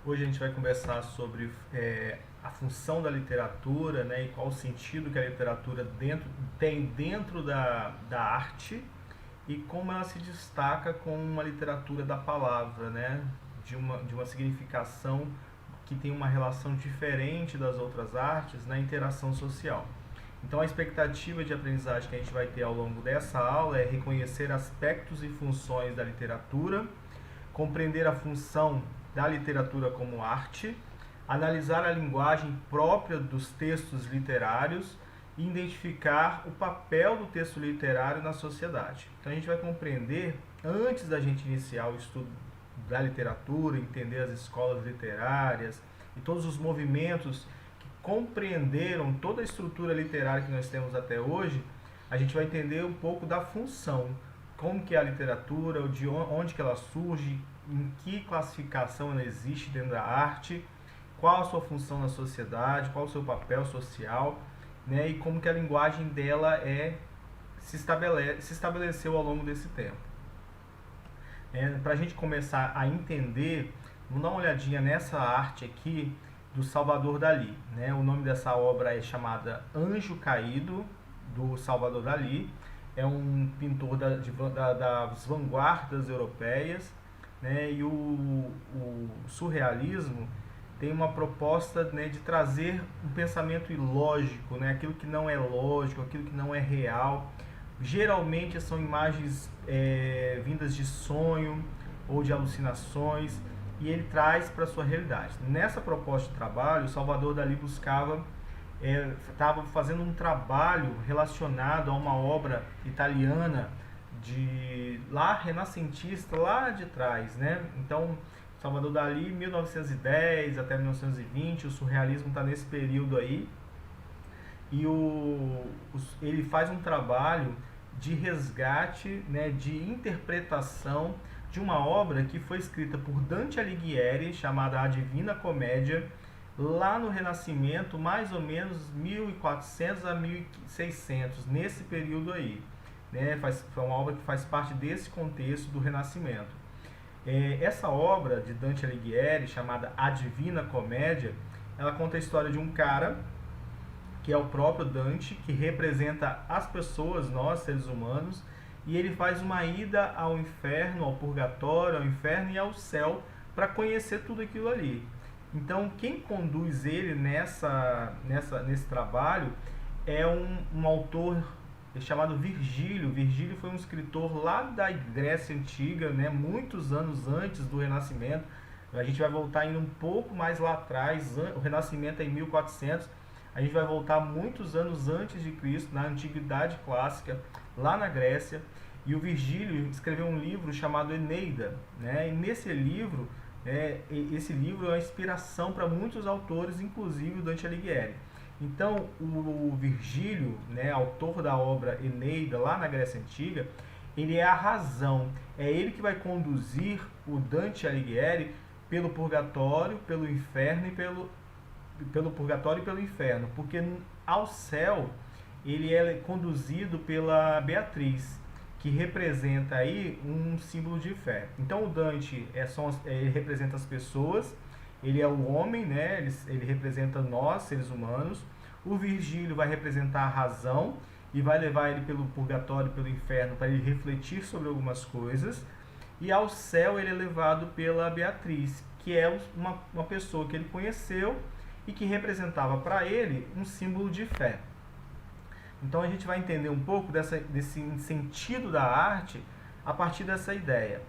Hoje a gente vai conversar sobre a função da literatura, né, e qual o sentido que a literatura tem dentro da arte e como ela se destaca com uma literatura da palavra, né, de uma significação que tem uma relação diferente das outras artes na interação social. Então, a expectativa de aprendizagem que a gente vai ter ao longo dessa aula é reconhecer aspectos e funções da literatura, compreender a função da literatura como arte, analisar a linguagem própria dos textos literários e identificar o papel do texto literário na sociedade. Então a gente vai compreender, antes da gente iniciar o estudo da literatura, entender as escolas literárias e todos os movimentos que compreenderam toda a estrutura literária que nós temos até hoje, a gente vai entender um pouco da função, como que é a literatura, de onde que ela surge, em que classificação ela existe dentro da arte, qual a sua função na sociedade, qual o seu papel social, né, e como que a linguagem dela se estabeleceu ao longo desse tempo. Para a gente começar a entender, vamos dar uma olhadinha nessa arte aqui do Salvador Dalí. Né? O nome dessa obra é chamada Anjo Caído, do Salvador Dalí. É um pintor das vanguardas europeias, né? E o surrealismo tem uma proposta, né, de trazer um pensamento ilógico, né? Aquilo que não é lógico, aquilo que não é real. Geralmente são imagens vindas de sonho ou de alucinações, e ele traz para a sua realidade. Nessa proposta de trabalho, o Salvador Dalí estava fazendo um trabalho relacionado a uma obra italiana de lá renascentista, lá de trás, né? Então, Salvador Dalí, 1910 até 1920, o surrealismo está nesse período aí, e ele faz um trabalho de resgate, né, de interpretação de uma obra que foi escrita por Dante Alighieri, chamada A Divina Comédia, lá no Renascimento, mais ou menos 1400 a 1600, nesse período aí. Né? Foi uma obra que faz parte desse contexto do Renascimento. Essa obra de Dante Alighieri, chamada A Divina Comédia, ela conta a história de um cara, que é o próprio Dante, que representa as pessoas, nós, seres humanos, e ele faz uma ida ao inferno, ao purgatório, ao inferno e ao céu, para conhecer tudo aquilo ali. Então, quem conduz ele nesse trabalho é um autor chamado Virgílio. Virgílio foi um escritor lá da Grécia Antiga, né, muitos anos antes do Renascimento. A gente vai voltar indo um pouco mais lá atrás, o Renascimento é em 1400, a gente vai voltar muitos anos antes de Cristo, na Antiguidade Clássica, lá na Grécia. E o Virgílio escreveu um livro chamado Eneida, né? E nesse livro, esse livro é uma inspiração para muitos autores, inclusive o Dante Alighieri. Então, o Virgílio, né, autor da obra Eneida, lá na Grécia Antiga, ele é a razão, é ele que vai conduzir o Dante Alighieri pelo purgatório, pelo inferno e pelo purgatório e pelo inferno, porque ao céu ele é conduzido pela Beatriz, que representa aí um símbolo de fé. Então o Dante ele representa as pessoas, ele é o homem, né? Ele representa nós, seres humanos. O Virgílio vai representar a razão e vai levar ele pelo purgatório, pelo inferno, para ele refletir sobre algumas coisas. E ao céu ele é levado pela Beatriz, que é uma pessoa que ele conheceu e que representava para ele um símbolo de fé. Então a gente vai entender um pouco desse sentido da arte a partir dessa ideia.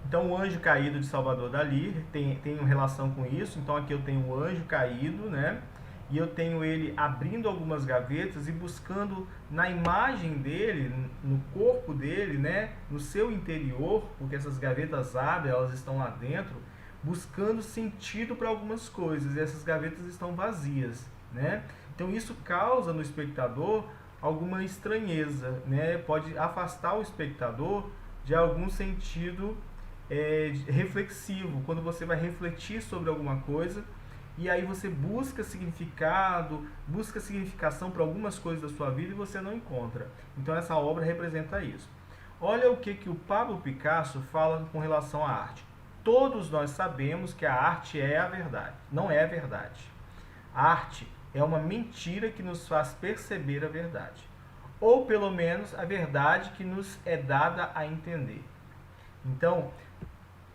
Então o Anjo Caído de Salvador Dalí tem uma relação com isso. Então aqui eu tenho o anjo caído, né? E eu tenho ele abrindo algumas gavetas e buscando na imagem dele, no corpo dele, né, no seu interior, porque essas gavetas abrem, elas estão lá dentro, buscando sentido para algumas coisas, e essas gavetas estão vazias, né? Então isso causa no espectador alguma estranheza, né? Pode afastar o espectador de algum sentido reflexivo, quando você vai refletir sobre alguma coisa e aí você busca significado, busca significação para algumas coisas da sua vida e você não encontra. Então essa obra representa isso. Olha o que o Pablo Picasso fala com relação à arte. Todos nós sabemos que a arte é a verdade. Não é a verdade. A arte é uma mentira que nos faz perceber a verdade. Ou pelo menos a verdade que nos é dada a entender. Então,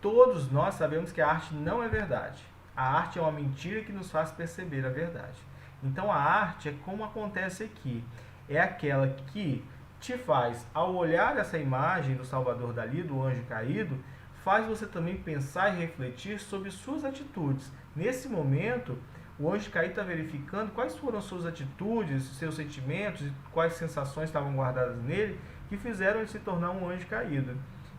todos nós sabemos que a arte não é verdade. A arte é uma mentira que nos faz perceber a verdade. Então a arte é como acontece aqui. É aquela que te faz, ao olhar essa imagem do Salvador Dalí, do anjo caído, faz você também pensar e refletir sobre suas atitudes. Nesse momento, o anjo caído está verificando quais foram suas atitudes, seus sentimentos, quais sensações estavam guardadas nele, que fizeram ele se tornar um anjo caído.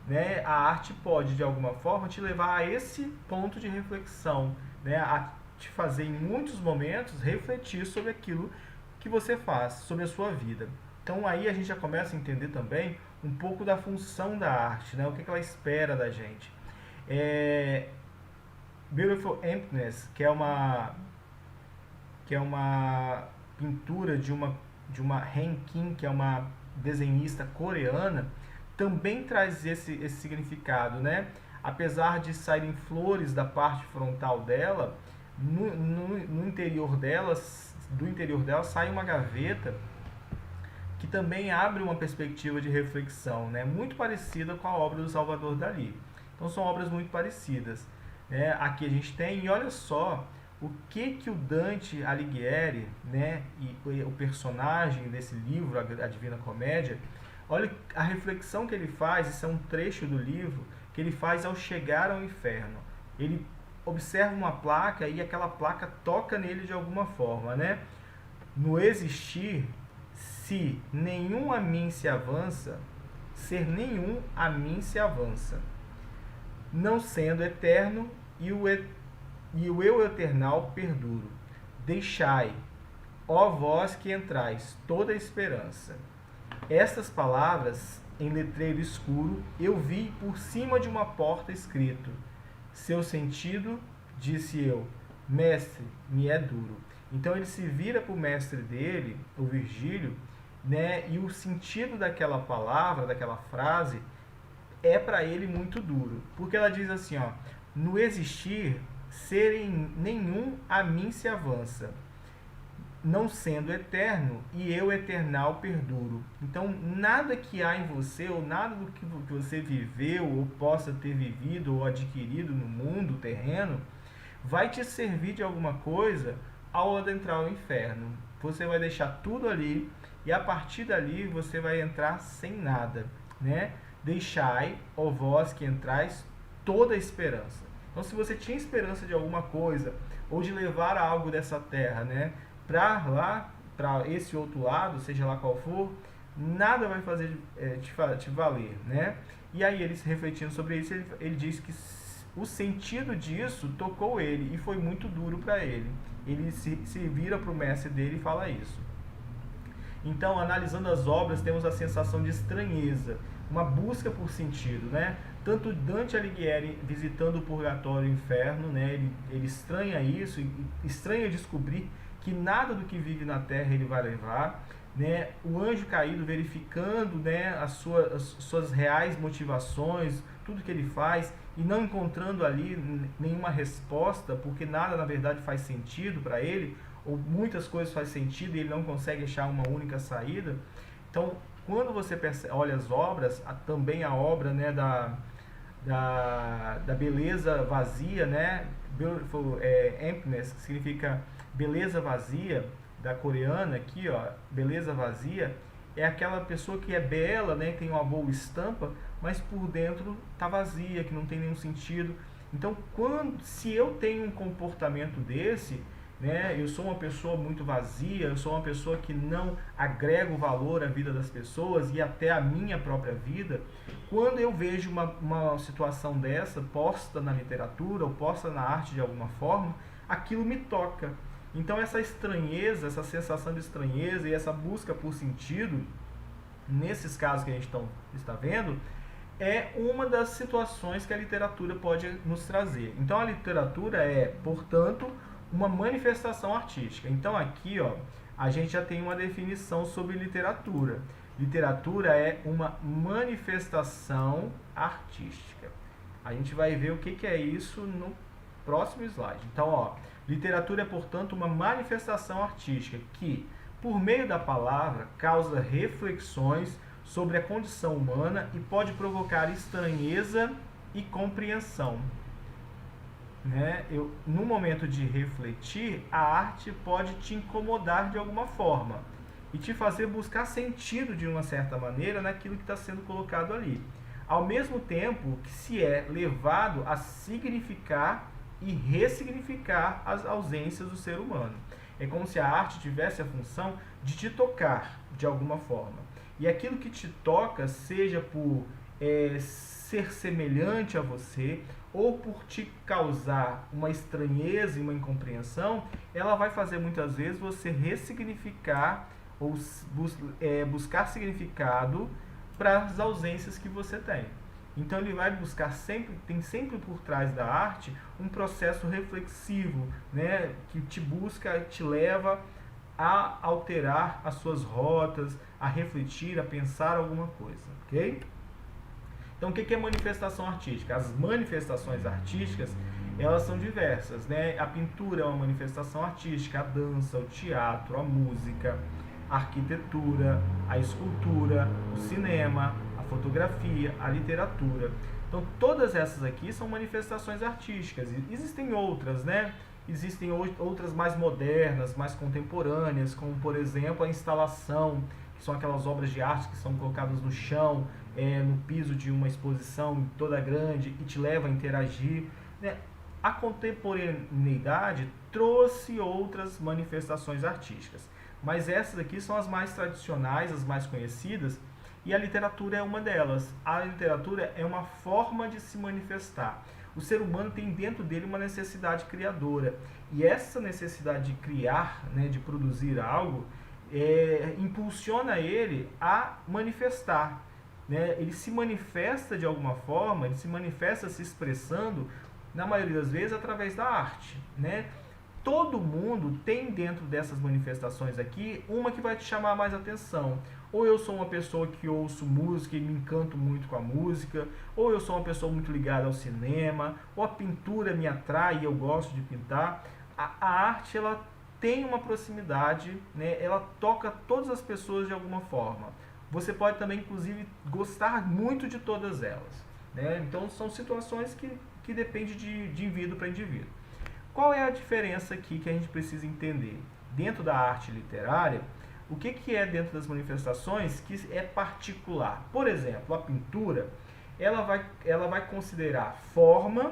Né? A arte pode, de alguma forma, te levar a esse ponto de reflexão, né? A te fazer, em muitos momentos, refletir sobre aquilo que você faz, sobre a sua vida. Então aí a gente já começa a entender também um pouco da função da arte, né? O que ela espera da gente. Beautiful Emptiness, que é uma pintura de uma Hen Kim, que é uma desenhista coreana, também traz esse significado, né? Apesar de saírem flores da parte frontal dela, no interior delas, do interior dela sai uma gaveta que também abre uma perspectiva de reflexão, né? Muito parecida com a obra do Salvador Dalí. Então são obras muito parecidas. Né? Aqui a gente tem, e olha só o que o Dante Alighieri, né, e o personagem desse livro, a Divina Comédia, olha a reflexão que ele faz. Isso é um trecho do livro que ele faz ao chegar ao inferno. Ele observa uma placa e aquela placa toca nele de alguma forma, né? No existir, se nenhum a mim se avança, ser nenhum a mim se avança. Não sendo eterno e o eu eternal perduro. Deixai, ó vós que entrais, toda a esperança. Estas palavras, em letreiro escuro, eu vi por cima de uma porta escrito. Seu sentido, disse eu, mestre, me é duro. Então ele se vira para o mestre dele, o Virgílio, né? E o sentido daquela palavra, daquela frase, é para ele muito duro. Porque ela diz assim, ó, no existir, serem nenhum a mim se avança, não sendo eterno, e eu eternal perduro. Então, nada que há em você, ou nada do que você viveu, ou possa ter vivido, ou adquirido no mundo terreno, vai te servir de alguma coisa ao adentrar o inferno. Você vai deixar tudo ali, e a partir dali você vai entrar sem nada, né? Deixai, ó vós que entrais, toda a esperança. Então, se você tinha esperança de alguma coisa, ou de levar algo dessa terra, né, para lá, para esse outro lado, seja lá qual for, nada vai fazer te valer, né? E aí, ele refletindo sobre isso, ele diz que o sentido disso tocou ele e foi muito duro para ele. Ele se vira para o mestre dele e fala isso. Então, analisando as obras, temos a sensação de estranheza, uma busca por sentido, né? Tanto Dante Alighieri visitando o purgatório e o inferno, né? Ele estranha isso, estranha descobrir que nada do que vive na terra ele vai levar, né? O anjo caído verificando, né, as suas reais motivações, tudo que ele faz, e não encontrando ali nenhuma resposta, porque nada na verdade faz sentido para ele, ou muitas coisas fazem sentido e ele não consegue achar uma única saída. Então, quando você olha as obras, também a obra, né, da beleza vazia, né, Beautiful Emptiness, que significa beleza vazia, da coreana aqui, ó, beleza vazia, é aquela pessoa que é bela, né, tem uma boa estampa, mas por dentro tá vazia, que não tem nenhum sentido. Então, se eu tenho um comportamento desse, né, eu sou uma pessoa muito vazia, eu sou uma pessoa que não agrego valor à vida das pessoas e até à minha própria vida, quando eu vejo uma situação dessa posta na literatura ou posta na arte de alguma forma, aquilo me toca. Então essa estranheza, essa sensação de estranheza e essa busca por sentido, nesses casos que a gente está vendo, é uma das situações que a literatura pode nos trazer. Então a literatura é, portanto, uma manifestação artística. Então aqui, ó, a gente já tem uma definição sobre literatura. Literatura é uma manifestação artística. A gente vai ver o que é isso no próximo slide. Então, ó, literatura é, portanto, uma manifestação artística que, por meio da palavra, causa reflexões sobre a condição humana e pode provocar estranheza e compreensão. Né? No momento de refletir, a arte pode te incomodar de alguma forma e te fazer buscar sentido de uma certa maneira naquilo que está sendo colocado ali. Ao mesmo tempo que se é levado a significar e ressignificar as ausências do ser humano. É como se a arte tivesse a função de te tocar de alguma forma. E aquilo que te toca, seja por ser semelhante a você ou por te causar uma estranheza e uma incompreensão, ela vai fazer muitas vezes você ressignificar ou buscar significado para as ausências que você tem. Então ele vai buscar tem sempre por trás da arte um processo reflexivo, né, que te busca, te leva a alterar as suas rotas, a refletir, a pensar alguma coisa, ok? Então o que é manifestação artística? As manifestações artísticas, elas são diversas, né? A pintura é uma manifestação artística, a dança, o teatro, a música, a arquitetura, a escultura, o cinema, a fotografia, a literatura. Então todas essas aqui são manifestações artísticas. Existem outras, né? Existem outras mais modernas, mais contemporâneas, como por exemplo a instalação, que são aquelas obras de arte que são colocadas no chão, no piso de uma exposição toda grande e te leva a interagir, né? A contemporaneidade trouxe outras manifestações artísticas, mas essas aqui são as mais tradicionais, as mais conhecidas, e a literatura é uma delas. A literatura é uma forma de se manifestar. O ser humano tem dentro dele uma necessidade criadora, e essa necessidade de criar, né, de produzir algo, impulsiona ele a manifestar. Né? Ele se manifesta de alguma forma, ele se manifesta se expressando, na maioria das vezes, através da arte. Né? Todo mundo tem dentro dessas manifestações aqui uma que vai te chamar mais atenção. Ou eu sou uma pessoa que ouço música e me encanto muito com a música, ou eu sou uma pessoa muito ligada ao cinema, ou a pintura me atrai e eu gosto de pintar. A arte, ela tem uma proximidade, né? Ela toca todas as pessoas de alguma forma. Você pode também, inclusive, gostar muito de todas elas. Né? Então, são situações que dependem de indivíduo para indivíduo. Qual é a diferença aqui que a gente precisa entender? Dentro da arte literária, o que é dentro das manifestações que é particular? Por exemplo, a pintura, ela vai considerar forma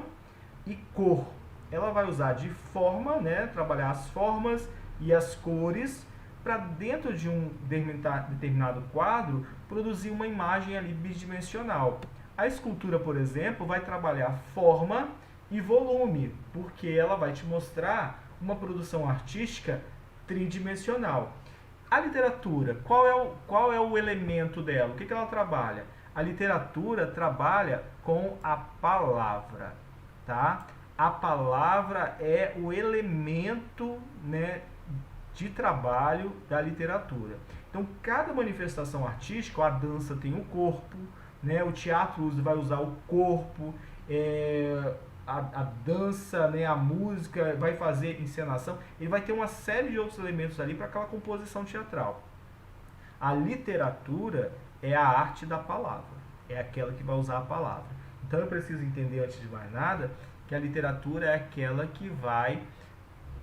e cor. Ela vai usar de forma, né, trabalhar as formas e as cores, para dentro de um determinado quadro, produzir uma imagem ali bidimensional. A escultura, por exemplo, vai trabalhar forma e volume, porque ela vai te mostrar uma produção artística tridimensional. A literatura, qual é o elemento dela? O que ela trabalha? A literatura trabalha com a palavra, tá? A palavra é o elemento, né, de trabalho da literatura. Então, cada manifestação artística, a dança tem o corpo, né? O teatro vai usar o corpo, a dança, né? A música vai fazer encenação, ele vai ter uma série de outros elementos ali para aquela composição teatral. A literatura é a arte da palavra, é aquela que vai usar a palavra. Então, eu preciso entender, antes de mais nada, que a literatura é aquela que vai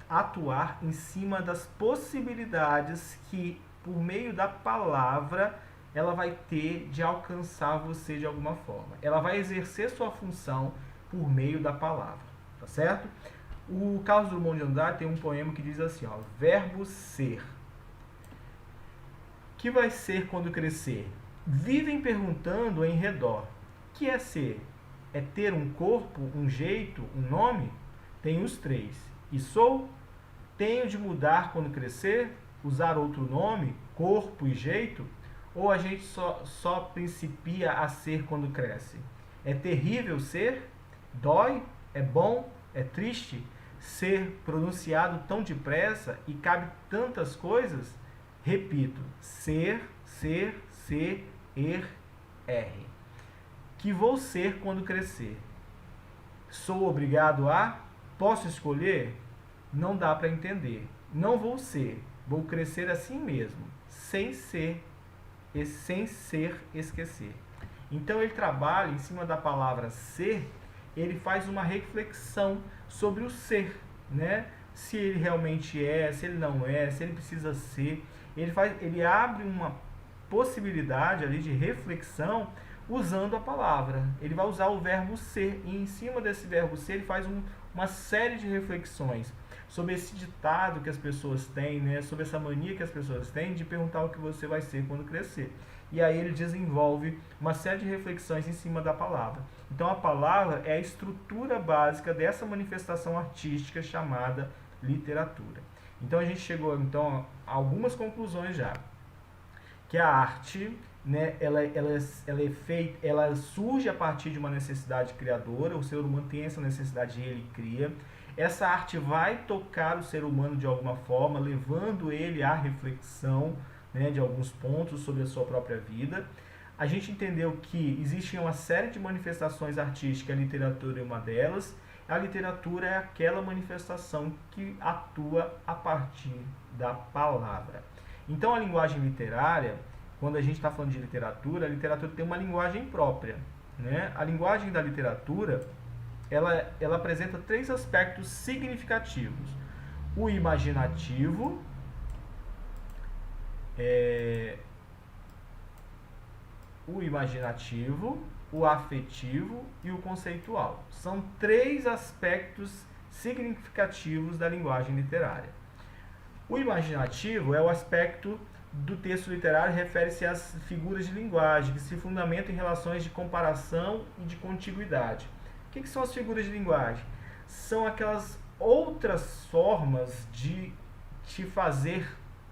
atuar em cima das possibilidades que, por meio da palavra, ela vai ter de alcançar você de alguma forma. Ela vai exercer sua função por meio da palavra, tá certo? O Carlos Drummond de Andrade tem um poema que diz assim, ó: verbo ser. Que vai ser quando crescer? Vivem perguntando em redor. Que é ser? É ter um corpo, um jeito, um nome? Tem os três. E sou? Tenho de mudar quando crescer? Usar outro nome, corpo e jeito? Ou a gente só principia a ser quando cresce? É terrível ser? Dói? É bom? É triste? Ser pronunciado tão depressa e cabe tantas coisas? Repito, ser, ser, C-E-R. Que vou ser quando crescer? Sou obrigado a? Posso escolher? Não dá para entender. Não vou ser. Vou crescer assim mesmo, sem ser esquecer. Então ele trabalha em cima da palavra ser, ele faz uma reflexão sobre o ser, né? Se ele realmente é, se ele não é, se ele precisa ser. Ele abre uma possibilidade ali de reflexão usando a palavra. Ele vai usar o verbo ser e em cima desse verbo ser ele faz uma série de reflexões sobre esse ditado que as pessoas têm, né? Sobre essa mania que as pessoas têm de perguntar o que você vai ser quando crescer. E aí ele desenvolve uma série de reflexões em cima da palavra. Então a palavra é a estrutura básica dessa manifestação artística chamada literatura. Então a gente chegou então a algumas conclusões já. Que a arte, né, ela surge a partir de uma necessidade criadora, o ser humano tem essa necessidade e ele cria. Essa arte vai tocar o ser humano de alguma forma, levando ele à reflexão, né, de alguns pontos sobre a sua própria vida. A gente entendeu que existe uma série de manifestações artísticas, a literatura é uma delas. A literatura é aquela manifestação que atua a partir da palavra. Então a linguagem literária, quando a gente está falando de literatura, a literatura tem uma linguagem própria, né? A linguagem da literatura, ela apresenta três aspectos significativos. O imaginativo, o afetivo e o conceitual. São três aspectos significativos da linguagem literária. O imaginativo é o aspecto do texto literário, refere-se às figuras de linguagem, que se fundamentam em relações de comparação e de contiguidade. O que são as figuras de linguagem? São aquelas outras formas de te fazer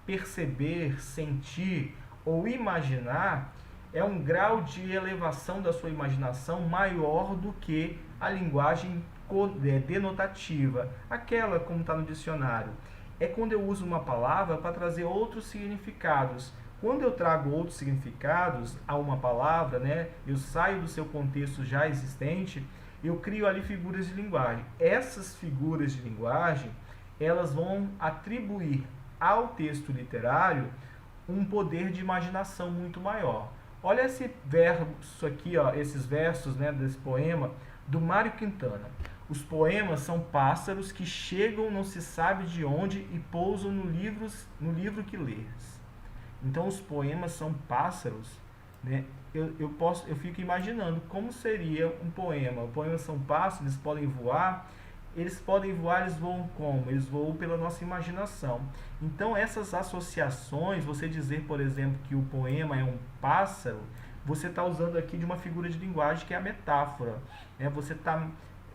perceber, sentir ou imaginar. É um grau de elevação da sua imaginação maior do que a linguagem denotativa, aquela como está no dicionário. É quando eu uso uma palavra para trazer outros significados. Quando eu trago outros significados a uma palavra, né, eu saio do seu contexto já existente, eu crio ali figuras de linguagem. Essas figuras de linguagem, elas vão atribuir ao texto literário um poder de imaginação muito maior. Olha esse verso aqui, ó, esses versos, né, desse poema do Mário Quintana. Os poemas são pássaros que chegam não se sabe de onde e pousam no livro que lês. Então os poemas são pássaros, né? Eu fico imaginando como seria um poema. Os poemas são pássaros, eles podem voar. Eles voam como? Eles voam pela nossa imaginação. Então essas associações, você dizer, por exemplo, que o poema é um pássaro, você está usando aqui de uma figura de linguagem que é a metáfora, né? Você está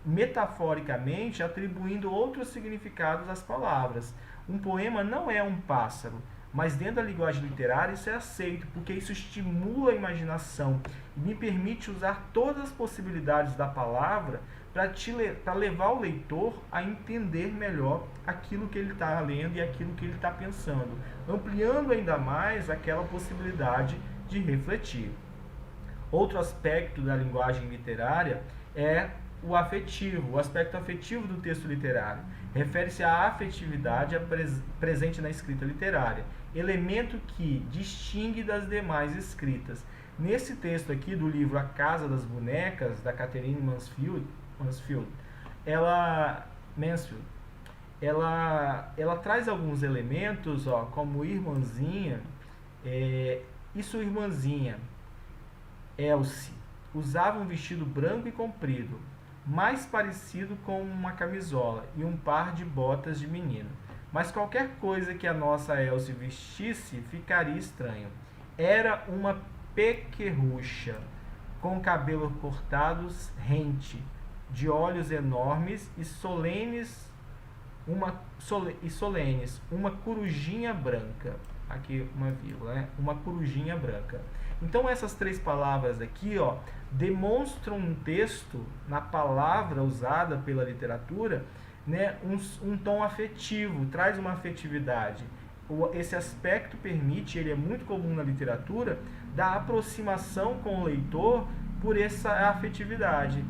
metaforicamente atribuindo outros significados às palavras. Um poema não é um pássaro, mas dentro da linguagem literária isso é aceito, porque isso estimula a imaginação e me permite usar todas as possibilidades da palavra para levar o leitor a entender melhor aquilo que ele está lendo e aquilo que ele está pensando, ampliando ainda mais aquela possibilidade de refletir. Outro aspecto da linguagem literária é o afetivo, o aspecto afetivo do texto literário. Refere-se à afetividade presente na escrita literária, elemento que distingue das demais escritas. Nesse texto aqui do livro A Casa das Bonecas, da Catherine Mansfield, ela traz alguns elementos, ó, como irmãzinha, e sua irmãzinha, Elsie, usava um vestido branco e comprido, mais parecido com uma camisola e um par de botas de menino. Mas qualquer coisa que a nossa Elsie vestisse ficaria estranho. Era uma pequerrucha, com cabelo cortados rente, de olhos enormes e solenes, uma corujinha branca. Aqui uma vírgula, né? Uma corujinha branca. Então essas três palavras aqui, ó, demonstram um texto, na palavra usada pela literatura, né, um tom afetivo, traz uma afetividade. Esse aspecto permite, ele é muito comum na literatura, da aproximação com o leitor por essa afetividade.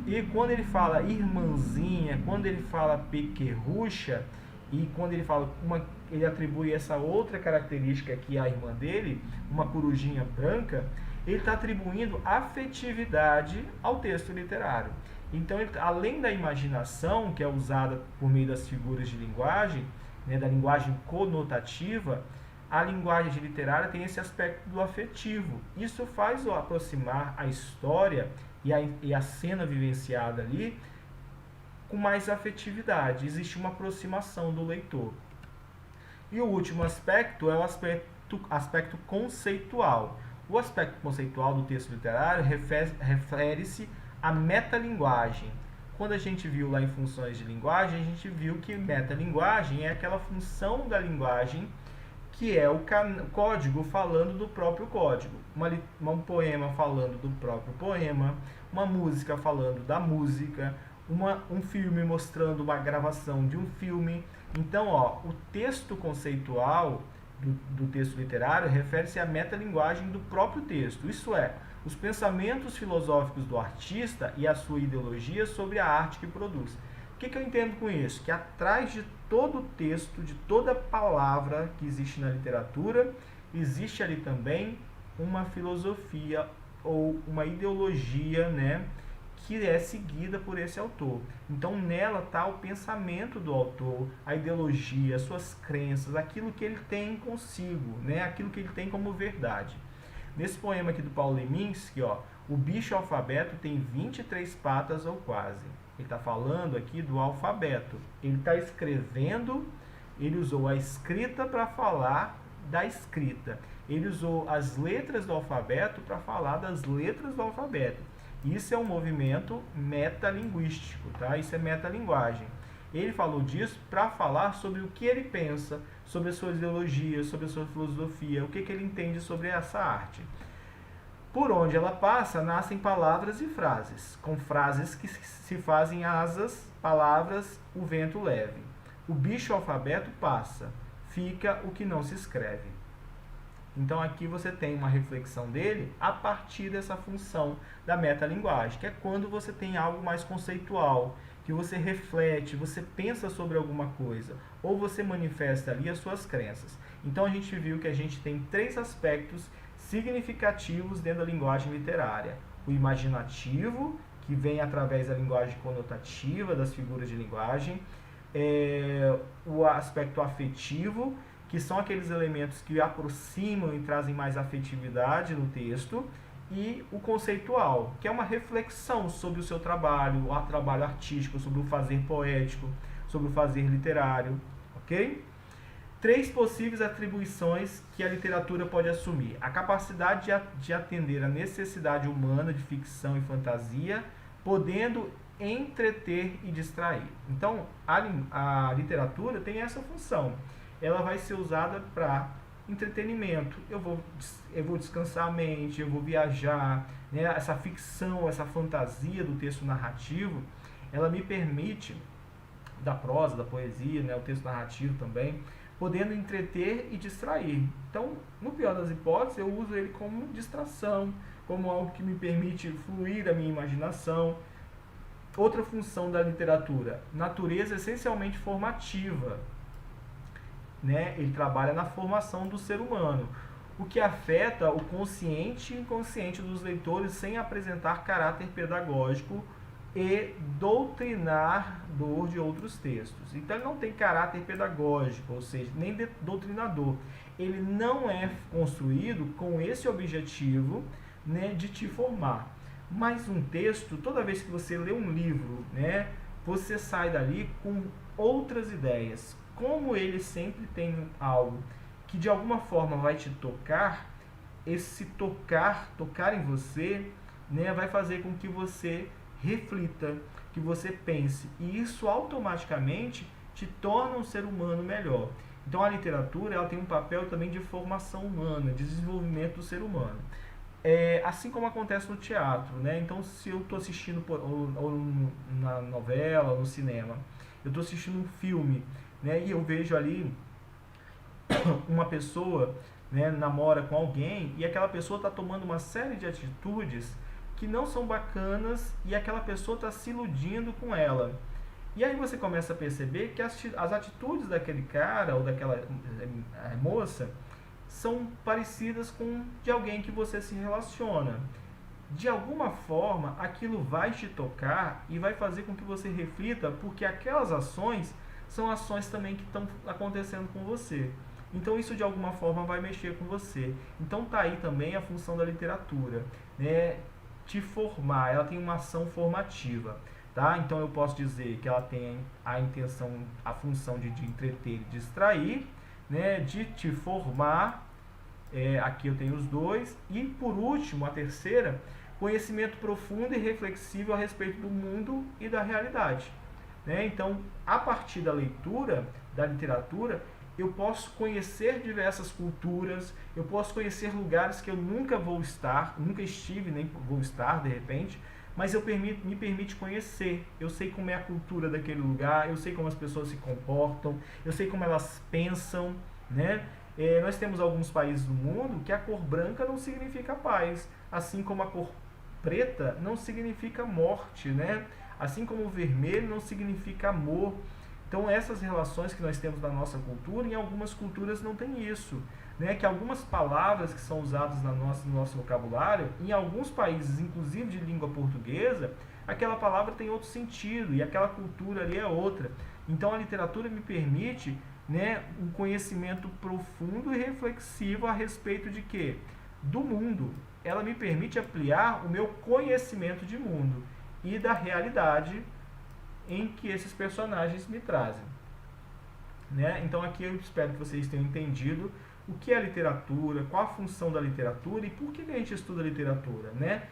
E quando ele fala irmãzinha, quando ele fala pequerrucha, e quando ele fala ele atribui essa outra característica que é a irmã dele, uma corujinha branca, ele está atribuindo afetividade ao texto literário. Então, além da imaginação, que é usada por meio das figuras de linguagem, né, da linguagem conotativa, a linguagem literária tem esse aspecto do afetivo. Isso faz aproximar a história e a cena vivenciada ali com mais afetividade. Existe uma aproximação do leitor. E o último aspecto é o aspecto conceitual. O aspecto conceitual do texto literário refere-se à metalinguagem. Quando a gente viu lá em funções de linguagem, a gente viu que metalinguagem é aquela função da linguagem que é o código falando do próprio código. Um poema falando do próprio poema, uma música falando da música, um filme mostrando uma gravação de um filme. Então, o texto conceitual do texto literário refere-se à metalinguagem do próprio texto, isso é, os pensamentos filosóficos do artista e a sua ideologia sobre a arte que produz. O que eu entendo com isso? Que atrás de todo texto, de toda palavra que existe na literatura, existe ali também uma filosofia ou uma ideologia, né, que é seguida por esse autor. Então nela está o pensamento do autor, a ideologia, as suas crenças, aquilo que ele tem consigo, né, aquilo que ele tem como verdade. Nesse poema aqui do Paulo Leminski, o bicho alfabeto tem 23 patas ou quase. Ele está falando aqui do alfabeto. Ele está escrevendo, ele usou a escrita para falar da escrita. Ele usou as letras do alfabeto para falar das letras do alfabeto. Isso é um movimento metalinguístico, tá? Isso é metalinguagem. Ele falou disso para falar sobre o que ele pensa, sobre as suas ideologias, sobre a sua filosofia, o que ele entende sobre essa arte. Por onde ela passa, nascem palavras e frases, com frases que se fazem asas, palavras, o vento leve. O bicho alfabeto passa, fica o que não se escreve. Então aqui você tem uma reflexão dele a partir dessa função da metalinguagem, que é quando você tem algo mais conceitual, que você reflete, você pensa sobre alguma coisa, ou você manifesta ali as suas crenças. Então a gente viu que a gente tem 3 aspectos significativos dentro da linguagem literária. O imaginativo, que vem através da linguagem conotativa, das figuras de linguagem, o aspecto afetivo, que são aqueles elementos que aproximam e trazem mais afetividade no texto, e o conceitual, que é uma reflexão sobre o seu trabalho, o trabalho artístico, sobre o fazer poético, sobre o fazer literário, ok? 3 possíveis atribuições que a literatura pode assumir. A capacidade de atender a necessidade humana de ficção e fantasia, podendo entreter e distrair. Então, a literatura tem essa função. Ela vai ser usada para entretenimento. Eu vou descansar a mente, eu vou viajar, né? Essa ficção, essa fantasia do texto narrativo, ela me permite, da prosa, da poesia, né? O texto narrativo também, podendo entreter e distrair. Então, no pior das hipóteses, eu uso ele como distração, como algo que me permite fluir a minha imaginação. Outra função da literatura, natureza essencialmente formativa, né? Ele trabalha na formação do ser humano, o que afeta o consciente e inconsciente dos leitores sem apresentar caráter pedagógico e doutrinador de outros textos. Então ele não tem caráter pedagógico, ou seja, nem doutrinador. Ele não é construído com esse objetivo, né, de te formar. Mas um texto, toda vez que você lê um livro, né, você sai dali com outras ideias. Como ele sempre tem algo que de alguma forma vai te tocar, esse tocar em você, né, vai fazer com que você reflita, que você pense, e isso automaticamente te torna um ser humano melhor. Então a literatura, ela tem um papel também de formação humana, de desenvolvimento do ser humano. Assim como acontece no teatro, né? Então se eu estou assistindo ou na novela, ou no cinema, eu estou assistindo um filme, né, e eu vejo ali uma pessoa, né, namora com alguém e aquela pessoa está tomando uma série de atitudes que não são bacanas e aquela pessoa está se iludindo com ela. E aí você começa a perceber que as atitudes daquele cara ou daquela moça são parecidas com de alguém que você se relaciona. De alguma forma, aquilo vai te tocar e vai fazer com que você reflita, porque aquelas ações são ações também que estão acontecendo com você. Então isso de alguma forma vai mexer com você. Então tá aí também a função da literatura, né? Te formar, ela tem uma ação formativa, tá? Então eu posso dizer que ela tem a intenção, a função de entreter e distrair, né? De te formar, aqui eu tenho os dois, e por último, a terceira, conhecimento profundo e reflexivo a respeito do mundo e da realidade, né? Então, a partir da leitura, da literatura, eu posso conhecer diversas culturas, eu posso conhecer lugares que eu nunca vou estar, nunca estive, nem vou estar de repente, mas me permite conhecer. Eu sei como é a cultura daquele lugar, eu sei como as pessoas se comportam, eu sei como elas pensam, né? Nós temos alguns países do mundo que a cor branca não significa paz, assim como a cor preta não significa morte, né? Assim como o vermelho não significa amor. Então essas relações que nós temos na nossa cultura, em algumas culturas não tem isso, né? Que algumas palavras que são usadas no nosso vocabulário, em alguns países, inclusive de língua portuguesa, aquela palavra tem outro sentido e aquela cultura ali é outra. Então a literatura me permite, né, um conhecimento profundo e reflexivo a respeito de quê? Do mundo. Ela me permite ampliar o meu conhecimento de mundo e da realidade em que esses personagens me trazem, né? Então aqui eu espero que vocês tenham entendido o que é a literatura, qual a função da literatura e por que a gente estuda literatura, né?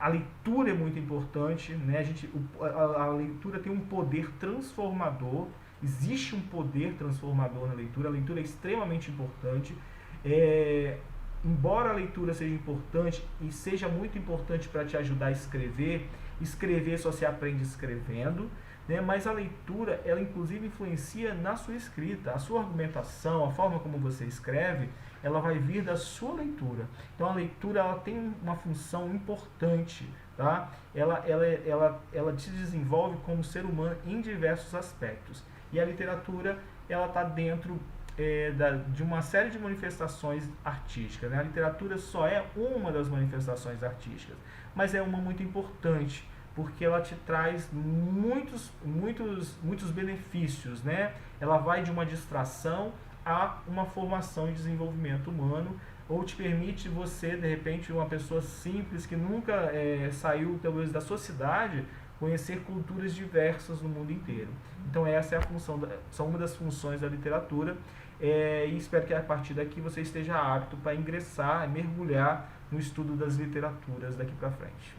A leitura é muito importante, né? A leitura tem um poder transformador, existe um poder transformador na leitura, a leitura é extremamente importante. Embora a leitura seja importante e seja muito importante para te ajudar a escrever, escrever só se aprende escrevendo, né? Mas a leitura, ela inclusive influencia na sua escrita, a sua argumentação, a forma como você escreve, ela vai vir da sua leitura. Então a leitura, ela tem uma função importante, tá? Ela te desenvolve como ser humano em diversos aspectos. E a literatura, ela está dentro de uma série de manifestações artísticas, né? A literatura só é uma das manifestações artísticas, mas é uma muito importante, porque ela te traz muitos benefícios, né? Ela vai de uma distração a uma formação e desenvolvimento humano, ou te permite você, de repente, uma pessoa simples que nunca saiu talvez da sociedade, conhecer culturas diversas no mundo inteiro. Então essa é a função, são uma das funções da literatura, e espero que a partir daqui você esteja apto para ingressar, mergulhar no estudo das literaturas daqui para frente.